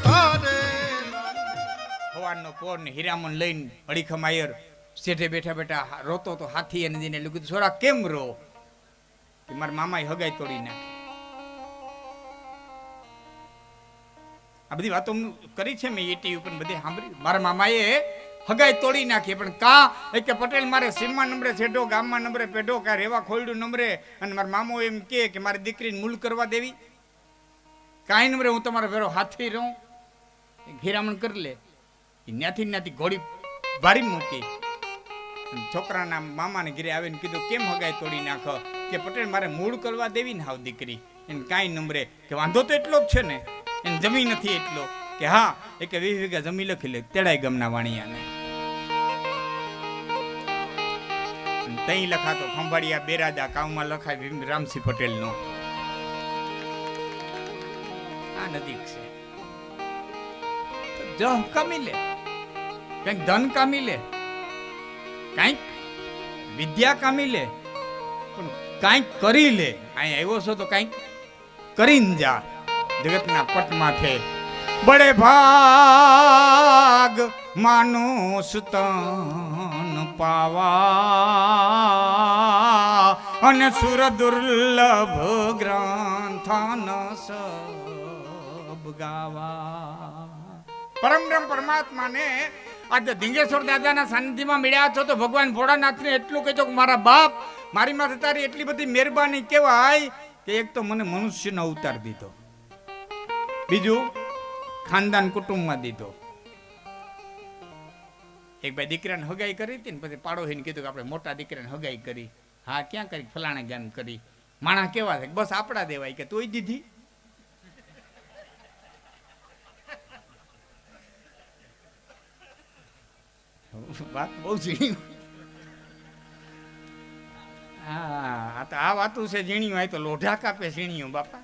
તારે હવાનો પોર ને હીરામણ લઈને અડીખમ આયર શેઠે બેઠા બેઠા રોતો તો હાથી અને દીને કીધું છોરા કેમ રો કે મારા મામાએ હગાઈ તોડી નાખી. આ બધી વાતો કરી છે મેં એટી ઉપર બધી સાંભળી. મારા મામાએ હગાઈ તોડી નાખી પણ કા એક કે પટેલ મારે સીમમાં નંબરે છેડો ગામમાં નંબરે પેઢો કા રેવા ખોલડું નંબરે અને મારા મામો એમ કે મારી દીકરીને મૂલ કરવા દેવી કાંઈ નંબરે હું તમારો વેરો હાથી રહું હીરામણ કરી લે. ત્યાંથી ઘોડી ભારી મૂકી છોકરાના મામાને ઘરે આવીને કીધું કેમ હગાઈ તોડી નાખો કે પટેલ મારે મૂળ કરવા દેવી ને હાવ દીકરી એને કાંઈ નંબરે કે વાંધો તો એટલો જ છે ને એને જમી નથી એટલો કે હા એ કે 20 વીઘા જમી લખી લે તેડાઈ ગમના વાણિયાને તઈ લખાતો ખંભાળિયા બેરાજા કામમાં લખાય રામસિંહ પટેલનો. આ નજીક છે તો જહ કામી લે કંઈક ધન કામી લે કંઈક વિદ્યા કામી લે પણ કંઈક કરી લે. અહીં આવ્યો છો તો કંઈક કરીને જા. જગતના પટમાંથી બડે ભાગ માનુષ તન પાવા અને સુર દુર્લભ ગ્રંથન સબ ગાવા. પરમ પરમાત્માને આજે ધીંગેશ્વર દાદાના સાનિધ્યમાં મળ્યા છો તો ભગવાન ભોળાનાથને એટલું કહેજો કે મારા બાપ મારી માથે તારી એટલી બધી મહેરબાની કહેવાય કે એક તો મને મનુષ્યનો અવતાર દીધો, બીજું ખાનદાન કુટુંબમાં દીધો. એક ભાઈ દીકરાને હગાઈ કરી હતી ને પછી પાડોશીને કીધું કે આપણે મોટા દીકરાને હગાઈ કરી. હા ક્યાં કરી? ફલાણા ગામ કરી. માણસ કેવા છે બસ આપડા દેવાય કે તોય દીધી. વાત બહુ ઝીણી. હા તો આ વાતું છે ઝીણી હોય તો લોઢા કાપે ઝીણીયું બાપા.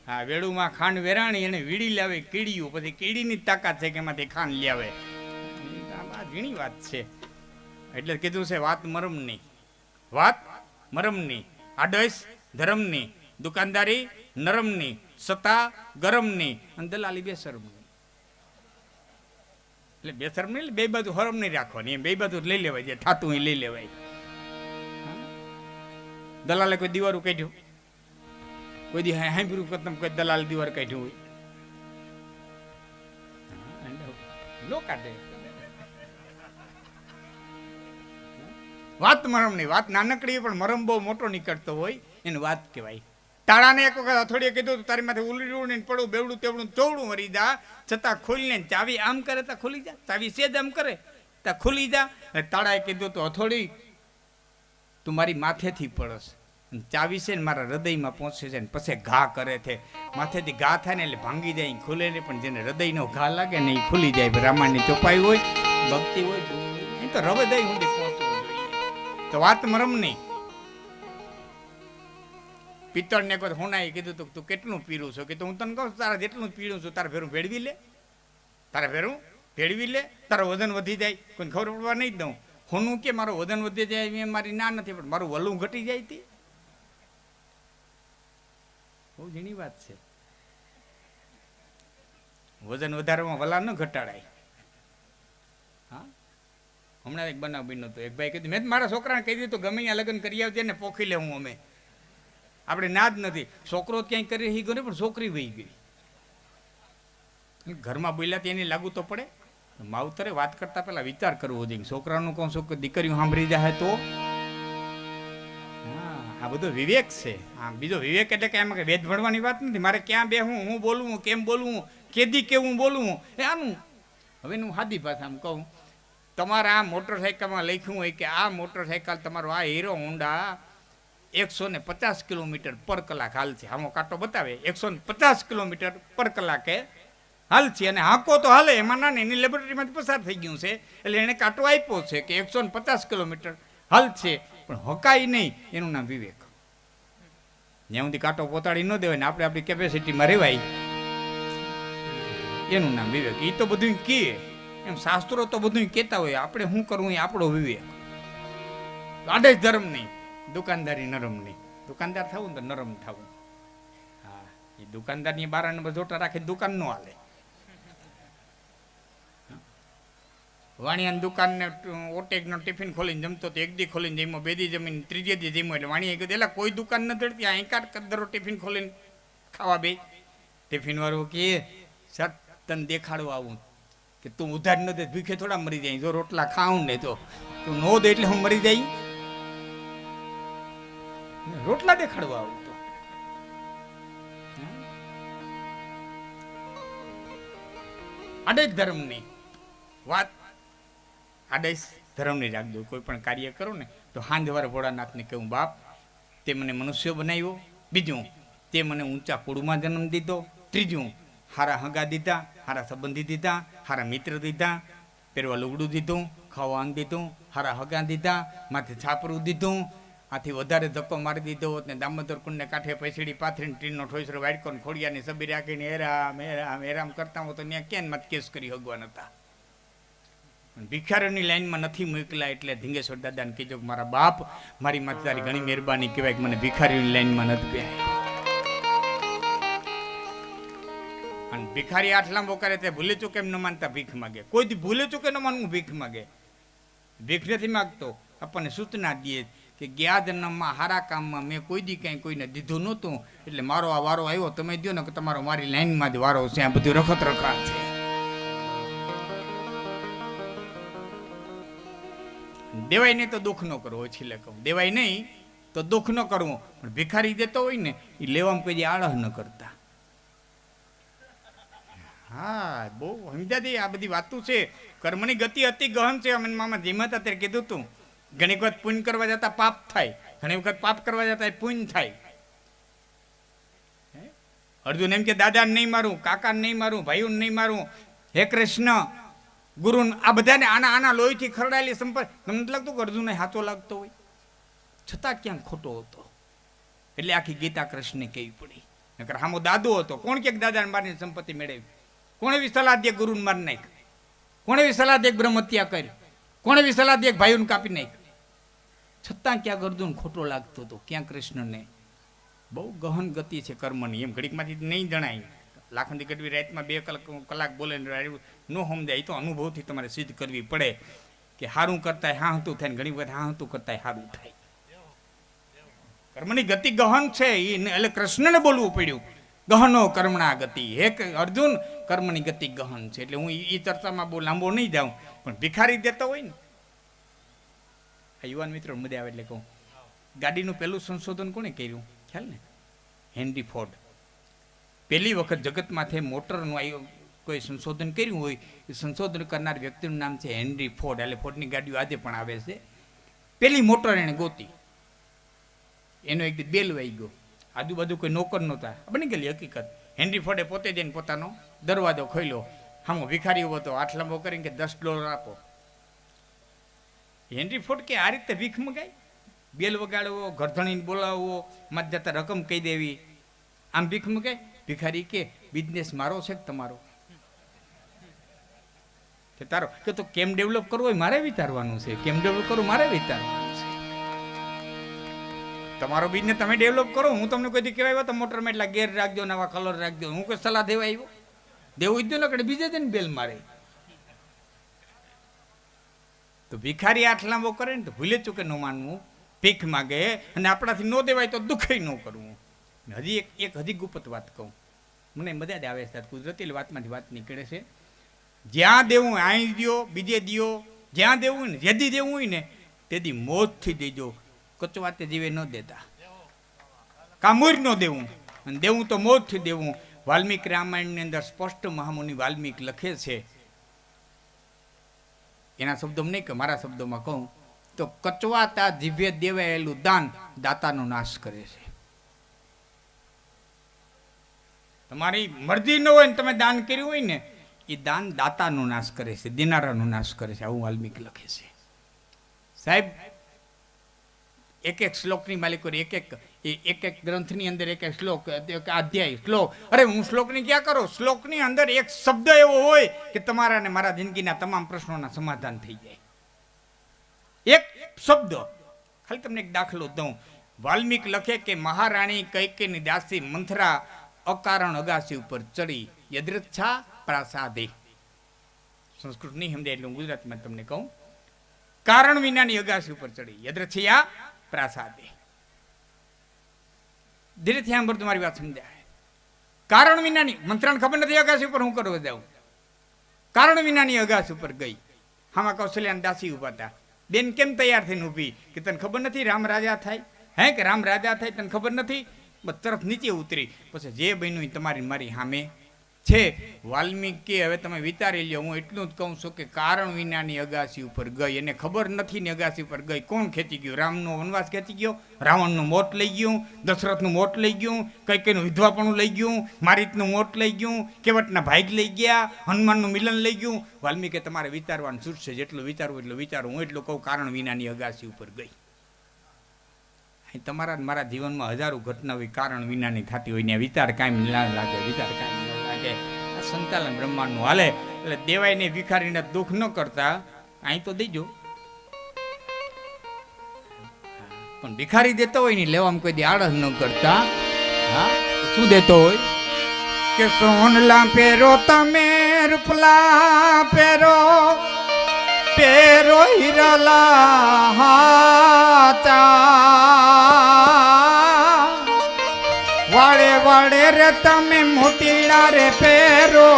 હા વેડુમાં ખાંડ વેરાણી એને વીડી લાવે કીડીયું પછી કીડીની તાકાત છે કે એમાંથી ખાંડ લાવે. આ ઝીણી વાત છે એટલે કીધું છે વાત મરમની, વાત મરમની, આડસ ધરમની, દુકાનદારી નરમની, સત્તા ગરમની અને દલાલી બેશરમની. એટલે બેશરમ નહીં બે બાજુ હરમ નહીં રાખવાની, બે બાજુ લઈ લેવાય જે થાતું એ લઈ લેવાય. દલાલે કોઈ દીવારું કાઢ્યું કોઈ દી હાંભર્યું કરતમ કોઈ દલાલ દીવાર કાઢ્યું હોય લો કાઢે. વાત મરમ ની વાત નાનકડી પણ મરમ બહુ મોટો નીકળતો હોય એને વાત કહેવાય. તાળાને એક વખત અથોડીએ કીધું તારી માથે ઉલડું ને પડું બેવડું તેવડું ચોવડું મરી જા છતાં ખોલીને ચાવી આમ કરે તા ખુલી જા, ચાવી સેજ આમ કરે તા ખુલી જા. તાળાએ કીધું તો અથોડી તું મારી માથેથી પડસ, ચાવી છે ને મારા હૃદયમાં પહોંચે છે ને પછી ઘા કરે છે. માથેથી ઘા થાય ને એટલે ભાંગી જાય ખુલે ને, પણ જેને હૃદયનો ઘા લાગે ને એ ખુલી જાય. રામાયણની ચોપાઈ હોય ભક્તિ હોય એ તો હૃદય સુધી પહોંચવું જોઈએ. તો વાત મરમ નહીં. પિત્તળ ને કોઈ હોનાએ કીધું તું કેટલું પીરું છો કે હું તને કહું તારા જેટલું પીડું છું તારે ભેરું ભેળવી લે, તારે ભેરું ભેળવી લે, તારો વજન વધી જાય કોઈને ખબર પડવા નહીં દઉં. હોનું કે મારું વજન વધી જાય મારી ના નથી પણ મારું વલું ઘટી જાય તે બહુ ઝીણી વાત છે. વજન વધારવામાં વલા ન ઘટાડાય. હા હમણાં એક બનાવ બન્યો હતો. એક ભાઈ કીધું મેં મારા છોકરાને કહી દીધું ગમે ત્યાં લગ્ન કરી આવજે ને પોખી લે હું અમે આપણે ના જ નથી. છોકરો ક્યાંય કરી રહી ગયો ને પણ છોકરી વહી ગઈ. ઘરમાં બોલ્યા એની લાગુ તો પડે. માવતરે વાત કરતા પહેલા વિચાર કરવો જોઈએ. છોકરાનું કહું છું કે દીકરીઓ સાંભળી જાય તો આ બધો વિવેક છે. આ બીજો વિવેક એટલે કે એમાં વેદ ભણવાની વાત નથી. મારે ક્યાં બેહું, હું બોલવું, કેમ બોલવું, કેદી કેવું બોલવું એ આનું. હવે હું સાદી ભાષામાં કહું તમારા આ મોટરસાઇકલમાં લખ્યું હોય કે આ મોટરસાઇકલ તમારો આ હીરો હોન્ડા 150 કિલોમીટર પર કલાક હાલ છે. આમો કાંટો બતાવે 150 કિલોમીટર પર કલાકે હાલ છે અને હાંકો તો હાલે એમાં ના એની લેબોરેટરીમાંથી પસાર થઈ ગયું છે એટલે એને કાંટો આપ્યો છે કે 150 કિલોમીટર હાલ છે પણ હકાય નહીં. એનું નામ વિવેક. જ્યાં સુધી કાંટો પોતાડી ન દેવાય ને આપણે આપણી કેપેસિટીમાં રહેવાય એનું નામ વિવેક. એ તો બધું કહે એમ શાસ્ત્રો તો બધું કહેતા હોય. આપણે શું કરવું એ આપણો વિવેક. આડે ધર્મ નહીં, દુકાનદારી નરમ નહીં. દુકાનદાર થવું ને તો નરમ થવું. હા એ દુકાનદારની 12 નંબર જોટા રાખે દુકાન ન હાલે. વાણિયાની દુકાનને ઓટેકનો ટિફિન ખોલીને જમતો તો એક દી ખોલીને જમ્યો, બે દી જમીને ત્રીજે દી જમ્યો. એટલે વાણિયાએ કીધું એટલે કોઈ દુકાન નથી જડતી, અહીં કાઢ દરો ટિફિન ખોલીને ખાવા બે. ટિફિન વાળું કે સર તને દેખાડવા આવું કે તું ઉધાર ન દે ભૂખે થોડા મરી જાય, જો રોટલા ખાઉં ને તો તું નો દે એટલે હું મરી જાય. રોટલા દેખાડવા આવું તો આડેશ ધર્મની વાત, આડેશ ધર્મની રાખજો. કોઈ પણ કાર્ય કરો ને તો હાંજવાર ભોળાનાથને કહું, બાપ તે મને મનુષ્ય બનાવ્યો, બીજું તે મને ઊંચા કુળમાં જન્મ દીધો, ત્રીજું હારા હગા દીધા, હારા સંબંધી દીધા, હારા મિત્ર દીધા, પહેરવા લુગડું દીધું, ખાવા દીધું, હારા હગા દીધા, માથે છાપરું દીધું. આથી વધારે ધક્કો મારી દીધો હોત ને દામોદર કુંડને કાંઠે પૈસડી પાથરીને ટ્રીનનો ઠોસરો વાડકોને ખોડિયાની સબી રાખીને હેરામ હેરામ હેરામ કરતા હો તો ત્યાં ક્યાં મત કેસ કરી હગવાન હતા. ભિખારીની લાઈનમાં નથી મોકલા એટલે ધીંગેશ્વર દાદાને કીધું કે મારા બાપ મારી માથે તારી ઘણી મહેરબાની કહેવાય કે મને ભિખારીની લાઈનમાં નથી બેહાય. અને ભિખારી આઠ લાંબો કરે તે ભૂલે ચૂકે એમ ન માનતા ભીખ માગે. કોઈ દી ભૂલે ચૂકે ન માનવું ભીખ માગે. ભીખ નથી માગતો, આપણને સૂચના દે કે ગયા જન્મમાં હારા કામમાં મેં કોઈ દી કંઈ કોઈને દીધું નહોતું એટલે મારો આ વારો આવ્યો, તમે દો ને કે તમારો મારી લાઈનમાં જ વારો છે. આ બધું રખત રખા છે. દેવાય નહીં તો દુઃખ ન કરવો, છેલ્લે કહું દેવાય નહીં તો દુઃખ ન કરવું. પણ ભિખારી દેતો હોય ને એ લેવામાં કોઈ આળહ ન કરતા. હા બહુ સમજાતી આ બધી વાતો છે. કર્મની ગતિ અતિ ગહન છે. અમે મામા જેમાં હતા ત્યારે કીધું તું, ઘણી વખત પુણ્ય કરવા જતા પાપ થાય, ઘણી વખત પાપ કરવા જતા પુણ્ય થાય. અર્જુન એમ કે દાદાને નહીં મારું, કાકાને નહીં મારું, ભાઈઓને નહીં મારું, હે કૃષ્ણ ગુરુ આ બધાને આના આના લોહીથી ખરડાયેલી સંપત્તિ. તમને નથી લાગતું કે અર્જુનને સાચો લાગતો હોય છતાં ક્યાંક ખોટો હતો? એટલે આખી ગીતા કૃષ્ણને કહેવી પડી. નકર હામો દાદો હતો, કોણ ક્યાંક દાદાને મારીને સંપત્તિ મેળવી? કોણ એવી સલાહ દે ગુરુને મારી નાખ? કોણ એવી સલાહ દે બ્રહ્મ હત્યા કરી? કોણ એવી સલાહ દે ભાઈઓને કાપી નાખ? છતાં ક્યાંક અર્જુન ખોટો લાગતો હતો, ક્યાં કૃષ્ણને. બહુ ગહન ગતિ છે કર્મની. એમ ઘડીકમાંથી નહીં જણાય. લાખંડી ગઢવી રાતમાં 2 કલાક બોલે ન સમજાય. એ તો અનુભવથી તમારે સિદ્ધ કરવી પડે કે સારું કરતા હા હતું થાય, ઘણી વખત હા હતું કરતા સારું થાય. કર્મની ગતિ ગહન છે. એટલે કૃષ્ણને બોલવું પડ્યું ગહનો કર્મણા ગતિ. હે અર્જુન કર્મની ગતિ ગહન છે. એટલે હું એ ચર્ચામાં બહુ લાંબો નહીં જાઉં. પણ ભિખારી દેતો હોય ને, આ યુવાન મિત્રો મજા આવે એટલે કહું, ગાડીનું પહેલું સંશોધન કોણે કર્યું ખ્યાલ ને? Henry Ford. પહેલી વખત જગતમાંથી મોટરનું કોઈ સંશોધન કર્યું હોય એ સંશોધન કરનાર વ્યક્તિનું નામ છે હેનરી ફોર્ડ. એટલે ફોર્ડની ગાડીઓ આજે પણ આવે છે. પહેલી મોટર એને ગોતી, એનો એક બેલ વાઈ ગયો. આજુબાજુ કોઈ નોકર નહોતા, બની ગયેલી હકીકત. હેનરી ફોર્ડે પોતે જઈને પોતાનો દરવાજો ખોલ્યો. હામો ભિખારી ઉભો હતો, હાથ લાંબો કરીને કે $10 આપો. હેનરી ફોર્ડ કે આ રીતે ભીખ મગાય? બેલ વગાડવો, ગરધણીને બોલાવવો, મત જતા રકમ કહી દેવી, આમ ભીખ મગાય? ભિખારી કે બિઝનેસ મારો છે કે તમારો? કે તારો. કે તો કેમ ડેવલપ કરવો હોય મારે વિચારવાનું છે, કેમ ડેવલપ કરવું મારે વિચારવાનું છે. તમારો બિઝનેસ તમે ડેવલપ કરો. હું તમને કોઈ દી કહેવાય તો મોટરમાં એટલા ગેર રાખજો, નવા કલર રાખજો, હું કોઈ સલાહ દેવા આવ્યો? દેવું જ ને કે બીજે જઈને બેલ મારે. તો ભિખારી આઠ લાંબો કરે ને તો ભૂલે ચૂકે ન માનવું, ભીખ માગે. અને આપણાથી ન દેવાય તો દુઃખય ન કરવું. હજી એક હજી ગુપ્ત વાત કહું, મને મજા જ આવે છે. કુદરતી વાતમાંથી વાત નીકળે છે. જ્યાં દેવું અહીં દો, બીજે દો. જ્યાં દેવું હોય ને, જેદી દેવું હોય ને તેદી મોજથી દેજો. કચવાતે જીવે ન દેતા, કામુર ન દેવું. અને દેવું તો મોજથી દેવું. વાલ્મીક રામાયણની અંદર સ્પષ્ટ મહામુનિ વાલ્મીક લખે છે, એના શબ્દો નહીં કે મારા શબ્દોમાં કહું તો, કચવાતા જીભે દેવાયેલું દાન દાતાનો નાશ કરે છે. તમારી મરજી ન હોય ને તમે દાન કર્યું હોય ને, એ દાન દાતાનો નાશ કરે છે, દેનારાનો નાશ કરે છે. આવું વાલ્મીક લખે છે. સાહેબ એક શ્લોકની માલિકો એક ગ્રંથની અંદર એક શ્લોક, અધ્યાય, શ્લોક. અરે હું શ્લોકની ક્યાં કરો? શ્લોકની અંદર એક શબ્દ એવો હોય કે તમારા ને મારા જિંદગીના તમામ પ્રશ્નોના સમાધાન થઈ જાય. એક શબ્દ. ખાલી તમને એક દાખલો દઉં. વાલ્મીક લખે કે મહારાણી કૈકેયીની દાસી મંથરા અકારણ અગાસી ઉપર ચડી યદૃચ્છા પ્રાસાદે. સંસ્કૃત નહીં સમજાય એટલે હું ગુજરાતમાં તમને કહું. કારણ વિનાની અગાસી ઉપર ચડી યદ્રથિયા પ્રાસાદે. ધીરેથી સાંભળ, તમારી વાત સમજાય. કારણ વિનાની મંત્રાને ખબર નથી અગાસી ઉપર હું કરવા જાઉં. કારણ વિનાની અગાસી ઉપર ગઈ. હામાં કૌશલ્યાના દાસી ઉભા હતા. બેન કેમ તૈયાર થઈને ઊભી કે તને ખબર નથી રામ રાજા થાય? હે કે રામ રાજા થાય તને ખબર નથી? બસ તરફ નીચે ઉતરી. પછી જે બન્યું તમારી મારી સામે છે. વાલ્મીકી હવે તમે વિચારી લ્યો. હું એટલું જ કહું છું કે કારણ વિનાની અગાસી ઉપર ગઈ. એને ખબર નથી ને અગાસી ઉપર ગઈ. કોણ ખેંચી ગયું? રામનો વનવાસ ખેંચી ગયો, રાવણનું મોત લઈ ગયું, દશરથનું મોત લઈ ગયું, કઈકઈનું વિધવાપણું લઈ ગયું, મારીતનું મોત લઈ ગયું, કેવટના ભાગ લઈ ગયા, હનુમાનનું મિલન લઈ ગયું. વાલ્મીકી તમારે વિચારવાનું છૂટશે. જેટલું વિચારવું એટલું વિચારવું. હું એટલું કહું કારણ વિનાની અગાસી ઉપર ગઈ. તમારા મારા જીવનમાં હજારો ઘટના હોય કારણ વિનાની થતી હોય ને વિચાર કાંઈ ના લાગે, વિચાર કાંઈ ના લાગે. આ સંચાલન બ્રહ્માંડનું હાલે. એટલે દેવાયને ભિખારીને દુઃખ ન કરતા અહીં તો દેજો. પણ ભિખારી દેતો હોય ને લેવામાં કોઈ દી આળસ ન કરતા. હા, શું દેતો હોય કે સોનલા પહેરો તમે, રૂપલા પહેરો, પેરો હીરાલા હાતા, વાડે વાડે રે તમે મોતીડા રે પેરો,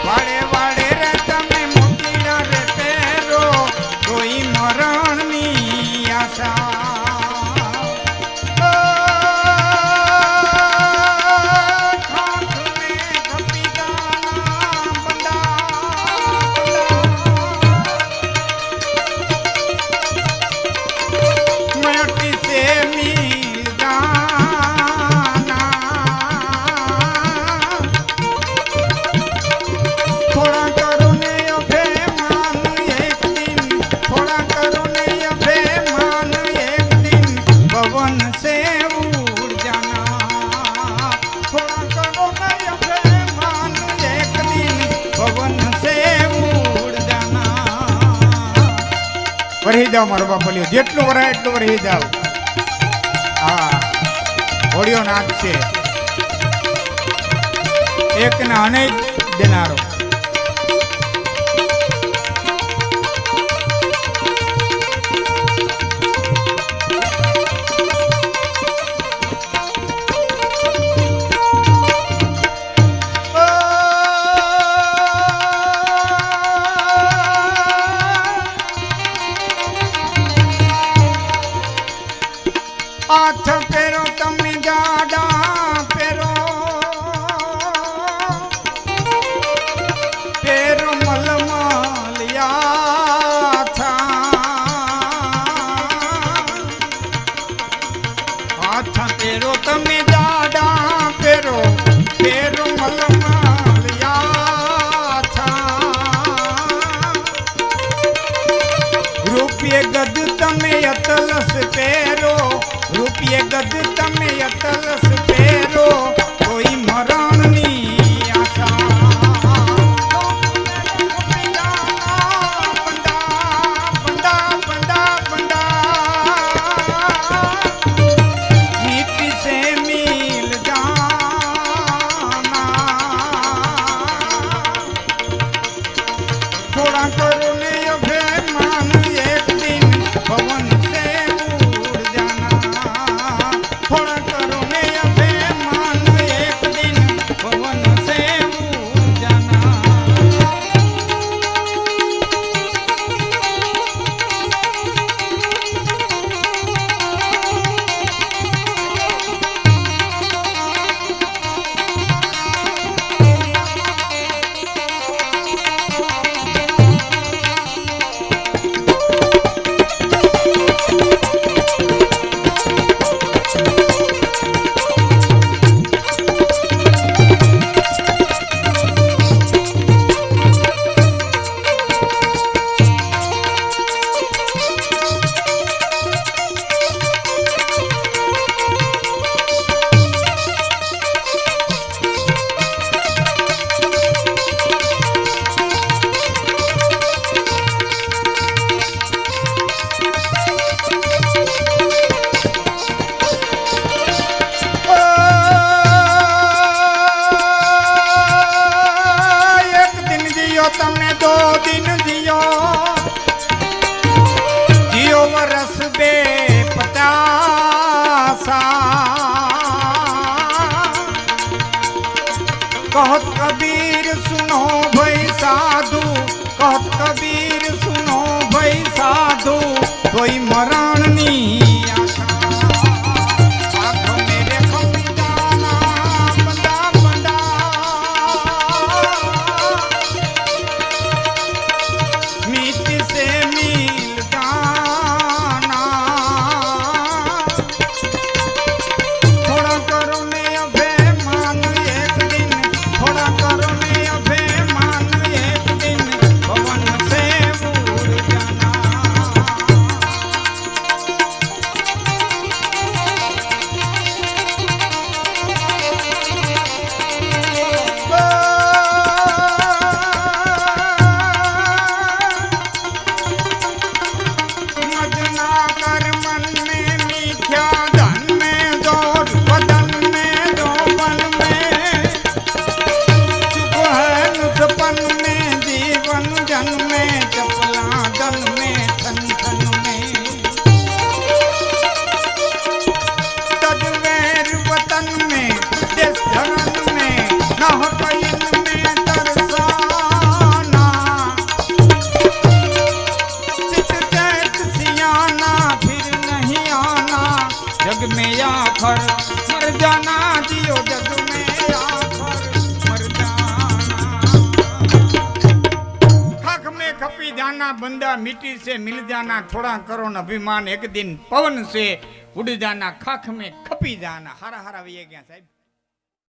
વાડે વાડે રે તમે મોતીડા રે પેરો, કોઈ મરણની આશા. વરહી જાઓ મારો બાપલિયો, જેટલું વરાય એટલું વરહી જાઓ. હા, હોળીઓ નાચ છે એક ના અનેક દેનારો. હાથ પેરો તમે જાડા પેરો, પેરો મલમલિયા હાથ પેરો તમે જાડા પેરો, પેરો મલમલિયા રૂપિયે ગદ તમે અતલસ પેરો, રૂપિયે ગદ તમે અતલસ પેરો, કોઈ મરણની આશા. બંદા બંદા બંદા નીતિ સે મિલ જાના, થોડા કરો ને અભિમાન એક દિન પવન સે ઉડ જાના, जियो तमे 2 दिन जियो जियो वरस दे 50 कहत कबीर सुनो भाई साधु कहत कबीर सुनो भाई साधु कोई मरण नी आशा आँख मेरे खपी जाना बंदा बंदा मीत से मिल जाना थोड़ा करो ने अभिमान एक दिन थोड़ा करो ने अभिमान एक दिन पवन से उड़ जाना मजना कर मन में मीठा धन में जोर बदन में जोबन में चुप है नुसपन में जीवन जन में चपला दल में थन थन में तजवेर वतन में देश धरन में न हो कहीं में तरसाना चित चैत सियाना फिर नहीं आना जग में आखर मर जाना जियो जग में आखर मर जाना खाक में खपी जाना बंदा मिट्टी से मिल जाना थोड़ा करो न अभिमान एक दिन पवन से उड़ जाना खाक में खपी जाना हरा हरा ये क्या साहब।